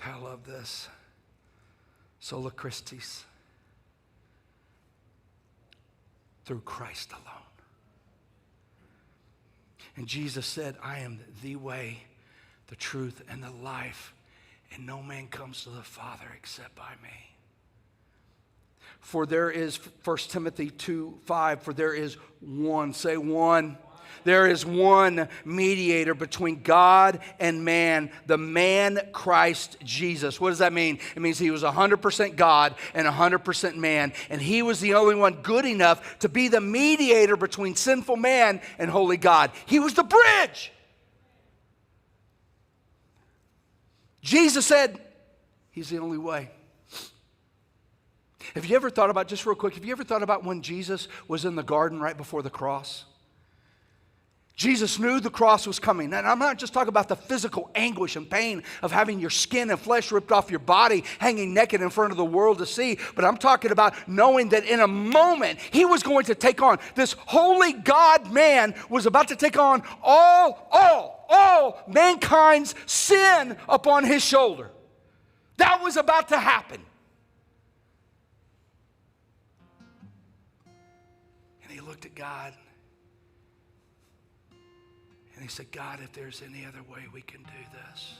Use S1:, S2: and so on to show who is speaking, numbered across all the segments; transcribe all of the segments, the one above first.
S1: I love this. Sola Christus. Through Christ alone. And Jesus said, I am the way, the truth, and the life, and no man comes to the Father except by me. For there is, 1 Timothy 2:5, for there is one, say one. There is one mediator between God and man, the man Christ Jesus. What does that mean? It means he was 100% God and 100% man, and he was the only one good enough to be the mediator between sinful man and holy God. He was the bridge. Jesus said, he's the only way. Have you ever thought about, just real quick, have you ever thought about when Jesus was in the garden right before the cross? Jesus knew the cross was coming. And I'm not just talking about the physical anguish and pain of having your skin and flesh ripped off your body, hanging naked in front of the world to see. But I'm talking about knowing that in a moment, he was going to take on, this holy God man was about to take on all mankind's sin upon his shoulder. That was about to happen. And he looked at God. And he said, God, if there's any other way we can do this,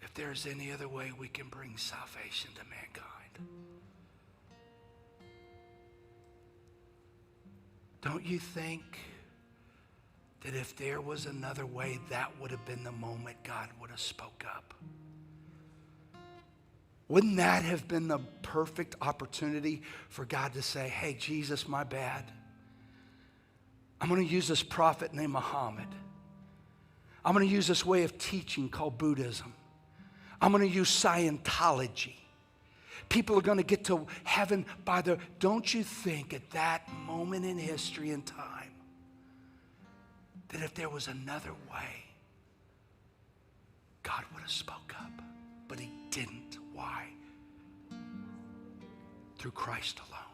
S1: if there's any other way we can bring salvation to mankind, don't you think that if there was another way, that would have been the moment God would have spoke up? Wouldn't that have been the perfect opportunity for God to say, hey, Jesus, my bad. I'm going to use this prophet named Muhammad. I'm going to use this way of teaching called Buddhism. I'm going to use Scientology. People are going to get to heaven by their... Don't you think at that moment in history and time that if there was another way, God would have spoke up? But he didn't. Why? Through Christ alone.